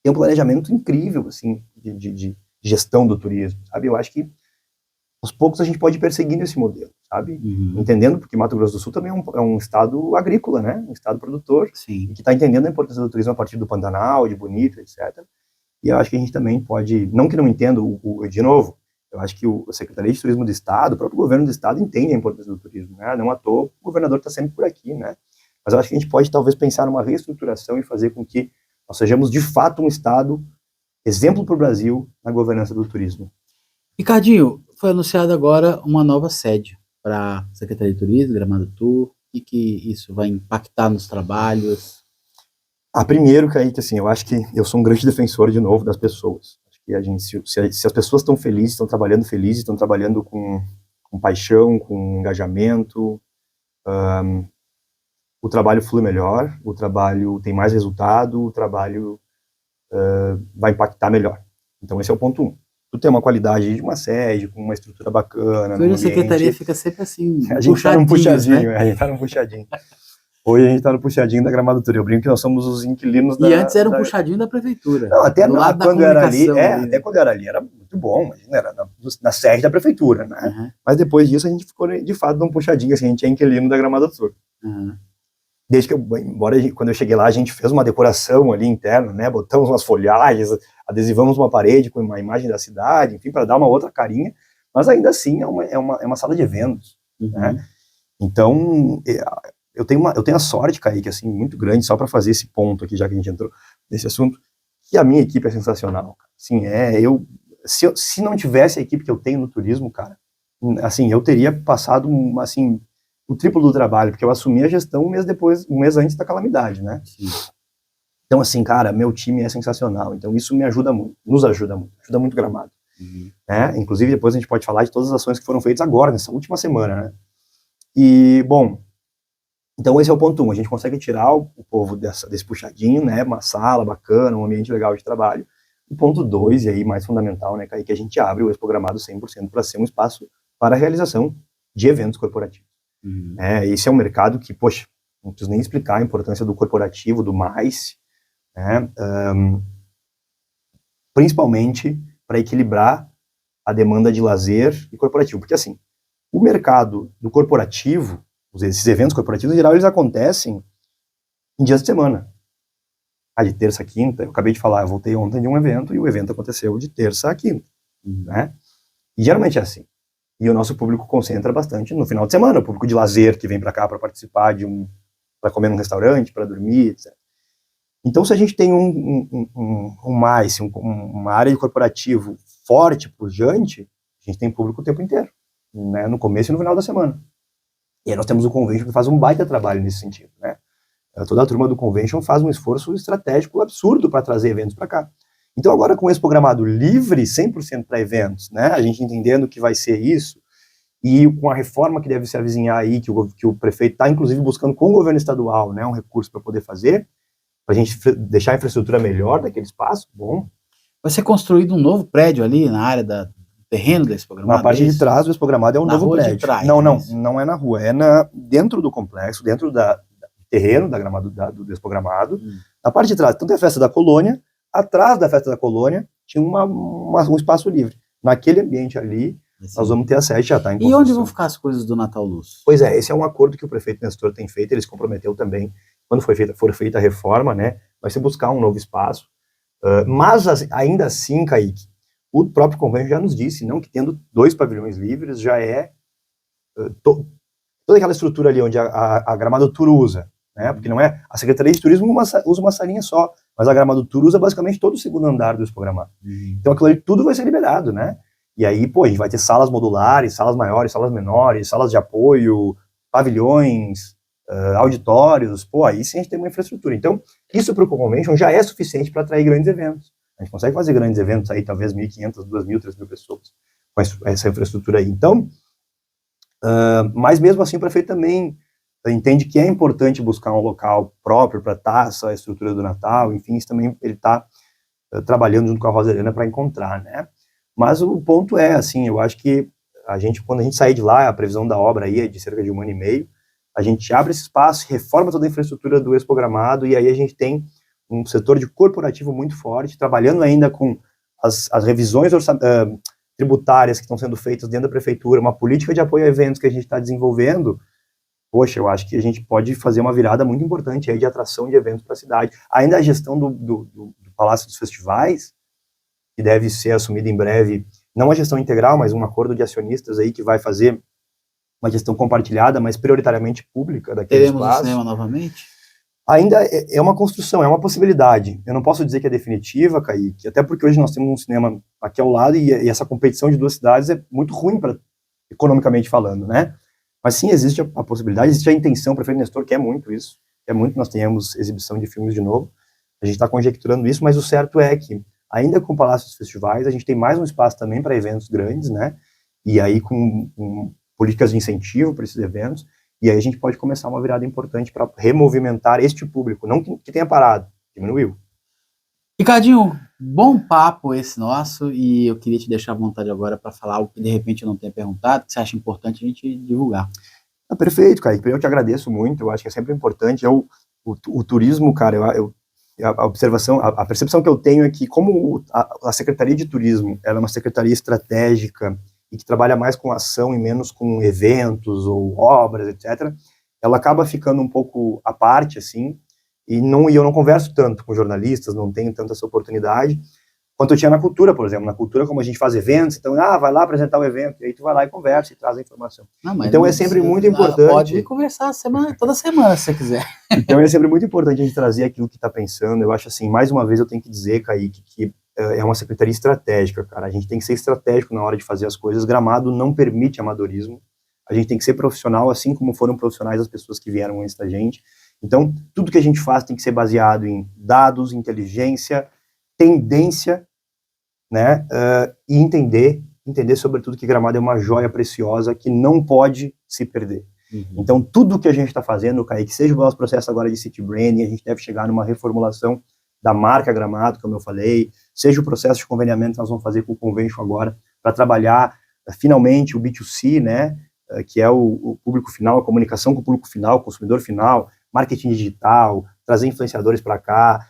B: tem um planejamento incrível, assim, de gestão do turismo, sabe? Eu acho que aos poucos a gente pode ir perseguindo esse modelo, sabe? Entendendo, porque Mato Grosso do Sul também é um estado agrícola, né? Um estado produtor, que está entendendo a importância do turismo a partir do Pantanal, de Bonito, etc. E eu acho que a gente também pode, não que não entenda, de novo, eu acho que a Secretaria de Turismo do Estado, o próprio governo do Estado entende a importância do turismo, né? Não à toa, o governador está sempre por aqui, né? Mas eu acho que a gente pode talvez pensar numa reestruturação e fazer com que nós sejamos de fato um estado exemplo para o Brasil na governança do turismo.
A: Ricardinho, foi anunciada agora uma nova sede para a Secretaria de Turismo, Gramado Tour, e que isso vai impactar nos trabalhos?
B: Primeiro, Kaique, assim, eu acho que eu sou um grande defensor, de novo, das pessoas. Acho que se as pessoas estão felizes, estão trabalhando com paixão, com engajamento, o trabalho flui melhor, o trabalho tem mais resultado, o trabalho vai impactar melhor. Então esse é o ponto 1. Tu tem uma qualidade de uma sede, com uma estrutura bacana,
A: Hoje a secretaria fica sempre assim,
B: a gente tá num puxadinho,
A: né?
B: A gente tá num puxadinho. Hoje a gente tá no puxadinho da Gramado Tour. Eu brinco que nós somos os inquilinos
A: E antes era um puxadinho da prefeitura.
B: Não, até
A: do lado
B: quando
A: da
B: era ali,
A: ali,
B: até quando era ali era muito bom, imagina, era na sede da prefeitura, né?
A: Uhum.
B: Mas depois disso a gente ficou, de fato, num puxadinho, assim, a gente é inquilino da Gramado Tour.
A: Uhum.
B: Desde que quando eu cheguei lá, a gente fez uma decoração ali interna, né? Botamos umas folhagens, adesivamos uma parede com uma imagem da cidade, enfim, para dar uma outra carinha, mas ainda assim é uma sala de eventos, né? Então, eu tenho a sorte, Kaique, assim, muito grande, só para fazer esse ponto aqui, já que a gente entrou nesse assunto, que a minha equipe é sensacional. Assim, se não tivesse a equipe que eu tenho no turismo, cara, assim, eu teria passado, assim, o triplo do trabalho, porque eu assumi a gestão um mês antes da calamidade, né? Sim. Então, assim, cara, meu time é sensacional, então isso me ajuda muito, nos ajuda muito Gramado. Né? Inclusive, depois a gente pode falar de todas as ações que foram feitas agora, nessa última semana, né? E, bom, então esse é o ponto 1, a gente consegue tirar o povo desse puxadinho, né? Uma sala bacana, um ambiente legal de trabalho. O ponto 2, e aí mais fundamental, né, Kaique, que a gente abre o Expo Gramado 100% para ser um espaço para a realização de eventos corporativos. Esse é um mercado que, poxa, não preciso nem explicar a importância do corporativo, do mais, né, principalmente para equilibrar a demanda de lazer e corporativo, porque assim, o mercado do corporativo, esses eventos corporativos, em geral, eles acontecem em dias de semana. De terça a quinta, eu acabei de falar, eu voltei ontem de um evento, e o evento aconteceu de terça a quinta, né, e geralmente é assim. E o nosso público concentra bastante no final de semana, o público de lazer que vem para cá para participar para comer num restaurante, para dormir, etc. Então, se a gente tem uma área de corporativo forte, pujante, a gente tem público o tempo inteiro, né, no começo e no final da semana. E aí nós temos o Convention que faz um baita trabalho nesse sentido, né? Toda a turma do Convention faz um esforço estratégico absurdo para trazer eventos para cá. Então, agora com esse programado livre, 100% para eventos, né, a gente entendendo que vai ser isso, e com a reforma que deve se avizinhar aí, que o prefeito está, inclusive, buscando com o governo estadual, né, um recurso para poder fazer, para a gente deixar a infraestrutura melhor daquele espaço, bom.
A: Vai ser construído um novo prédio ali na área do terreno desse programa?
B: Na parte de trás do programado é um novo prédio. De trás, não é na rua, é dentro do complexo, dentro do terreno do Expogramado. Na parte de trás, tanto é a festa da colônia, atrás da festa da colônia tinha um espaço livre. Naquele ambiente ali, nós vamos ter a sede, já está em construção.
A: E onde vão ficar as coisas do Natal Luz?
B: Pois é, esse é um acordo que o prefeito Nestor tem feito, ele se comprometeu também, quando for feita a reforma, né, vai ser buscar um novo espaço, mas ainda assim, Kaique, o próprio convênio já nos disse, não, que tendo 2 pavilhões livres já é toda aquela estrutura ali onde a Gramado Tour usa, né, porque não é, a Secretaria de Turismo usa uma salinha só, mas a Gramado Tour usa basicamente todo o segundo andar do Expogramado. Então aquilo ali tudo vai ser liberado, né? E aí, pô, a gente vai ter salas modulares, salas maiores, salas menores, salas de apoio, pavilhões, auditórios, pô, aí sim a gente tem uma infraestrutura. Então, isso para o Convention já é suficiente para atrair grandes eventos. A gente consegue fazer grandes eventos aí, talvez 1.500, 2.000, 3.000 pessoas com essa infraestrutura aí. Então, mas mesmo assim o prefeito também entende que é importante buscar um local próprio para essa estrutura do Natal, enfim, isso também ele está trabalhando junto com a Rosa Helena para encontrar, né? Mas o ponto é, assim, eu acho que quando a gente sair de lá, a previsão da obra aí é de cerca de 1 ano e meio, a gente abre esse espaço, reforma toda a infraestrutura do Expogramado, e aí a gente tem um setor de corporativo muito forte, trabalhando ainda com as revisões tributárias que estão sendo feitas dentro da prefeitura, uma política de apoio a eventos que a gente está desenvolvendo. Poxa, eu acho que a gente pode fazer uma virada muito importante aí de atração de eventos para a cidade. Ainda a gestão do Palácio dos Festivais, que deve ser assumida em breve, não a gestão integral, mas um acordo de acionistas aí que vai fazer uma gestão compartilhada, mas prioritariamente pública daquele espaço.
A: Teremos o cinema novamente?
B: Ainda é uma construção, é uma possibilidade. Eu não posso dizer que é definitiva, Kaique, até porque hoje nós temos um cinema aqui ao lado e essa competição de 2 cidades é muito ruim, economicamente falando, né? Mas sim, existe a possibilidade, existe a intenção, o prefeito Nestor quer muito isso, quer muito que nós tenhamos exibição de filmes de novo. A gente está conjecturando isso, mas o certo é que, ainda com o Palácio dos Festivais, a gente tem mais um espaço também para eventos grandes, né? E aí com políticas de incentivo para esses eventos. E aí a gente pode começar uma virada importante para removimentar este público, não que tenha parado, diminuiu.
A: Ricardinho, bom papo esse nosso, e eu queria te deixar à vontade agora para falar algo que de repente eu não tenha perguntado, que você acha importante a gente divulgar.
B: Perfeito, Kaique. Eu te agradeço muito, eu acho que é sempre importante. O turismo, cara, a observação, a percepção que eu tenho é que como a Secretaria de Turismo, ela é uma secretaria estratégica e que trabalha mais com ação e menos com eventos ou obras, etc., ela acaba ficando um pouco à parte, assim, e eu não converso tanto com jornalistas, não tenho tanta essa oportunidade, quanto eu tinha na cultura, por exemplo. Na cultura, como a gente faz eventos, então, vai lá apresentar o evento, e aí tu vai lá e conversa e traz a informação. Então é sempre muito importante...
A: Pode conversar toda semana, se você quiser.
B: Então é sempre muito importante a gente trazer aquilo que está pensando. Eu acho assim, mais uma vez eu tenho que dizer, Kaique, que é uma secretaria estratégica, cara. A gente tem que ser estratégico na hora de fazer as coisas. Gramado não permite amadorismo. A gente tem que ser profissional, assim como foram profissionais as pessoas que vieram antes da gente. Então, tudo que a gente faz tem que ser baseado em dados, inteligência, tendência, né, e entender sobretudo que Gramado é uma joia preciosa que não pode se perder. Então, tudo que a gente está fazendo, Kaique, seja o nosso processo agora de City Branding, a gente deve chegar numa reformulação da marca Gramado, como eu falei, seja o processo de conveniamento que nós vamos fazer com o Convention agora, para trabalhar finalmente o B2C, né, que é o público final, a comunicação com o público final, o consumidor final, marketing digital, trazer influenciadores para cá,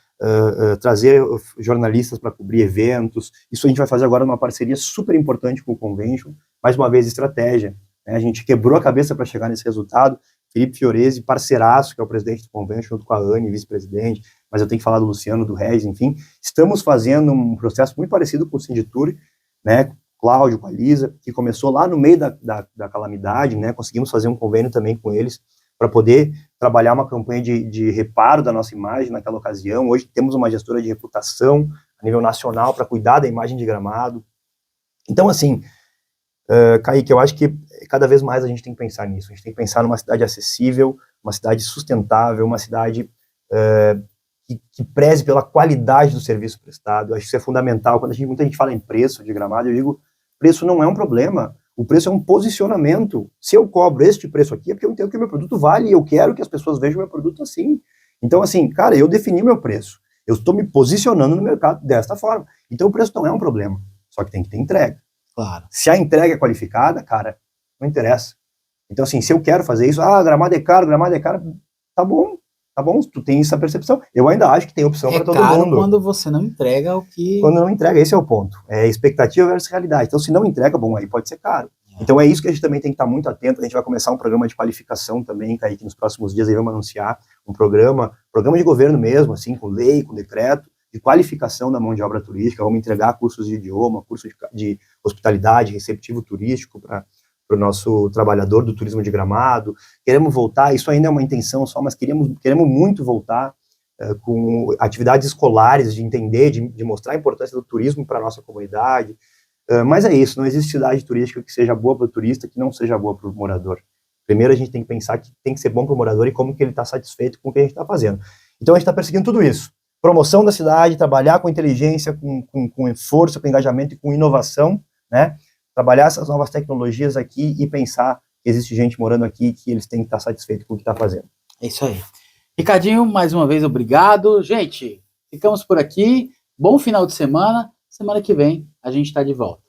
B: trazer jornalistas para cobrir eventos. Isso a gente vai fazer agora numa parceria super importante com o Convention, mais uma vez estratégia, né? A gente quebrou a cabeça para chegar nesse resultado. Felipe Fiorese, parceiraço, que é o presidente do Convention, junto com a Anne, vice-presidente, mas eu tenho que falar do Luciano, do Regis, enfim, estamos fazendo um processo muito parecido com o Sinditur, né, Cláudio, com a Lisa, que começou lá no meio da calamidade, né, conseguimos fazer um convênio também com eles, para poder trabalhar uma campanha de reparo da nossa imagem naquela ocasião. Hoje temos uma gestora de reputação a nível nacional para cuidar da imagem de Gramado. Então, assim, Kaique, eu acho que cada vez mais a gente tem que pensar nisso. A gente tem que pensar numa cidade acessível, uma cidade sustentável, uma cidade que preze pela qualidade do serviço prestado. Eu acho que isso é fundamental. Quando muita gente fala em preço de Gramado, eu digo, preço não é um problema. O preço é um posicionamento. Se eu cobro este preço aqui, é porque eu entendo que o meu produto vale e eu quero que as pessoas vejam o meu produto assim. Então, assim, cara, eu defini meu preço. Eu estou me posicionando no mercado desta forma. Então, o preço não é um problema. Só que tem que ter entrega.
A: Claro.
B: Se a entrega é qualificada, cara, não interessa. Então, assim, se eu quero fazer isso, Gramado é caro, tá bom, tu tem essa percepção. Eu ainda acho que tem opção para todo mundo. É caro
A: quando você não entrega o que...
B: Quando não entrega, esse é o ponto. É expectativa versus realidade. Então, se não entrega, bom, aí pode ser caro. Então, é isso que a gente também tem que estar muito atento. A gente vai começar um programa de qualificação também, Kaique, nos próximos dias aí vamos anunciar um programa de governo mesmo, assim, com lei, com decreto, de qualificação da mão de obra turística. Vamos entregar cursos de idioma, curso de hospitalidade, receptivo turístico para o nosso trabalhador do turismo de Gramado. Queremos voltar, isso ainda é uma intenção só, mas queremos muito voltar com atividades escolares, de entender, de mostrar a importância do turismo para a nossa comunidade. Mas é isso, não existe cidade turística que seja boa para o turista, que não seja boa para o morador. Primeiro a gente tem que pensar que tem que ser bom para o morador e como que ele está satisfeito com o que a gente está fazendo. Então a gente está perseguindo tudo isso. Promoção da cidade, trabalhar com inteligência, com força, com engajamento e com inovação, né? Trabalhar essas novas tecnologias aqui e pensar que existe gente morando aqui que eles têm que estar satisfeitos com o que está fazendo.
A: É isso aí. Ricardinho, mais uma vez, obrigado. Gente, ficamos por aqui. Bom final de semana. Semana que vem a gente está de volta.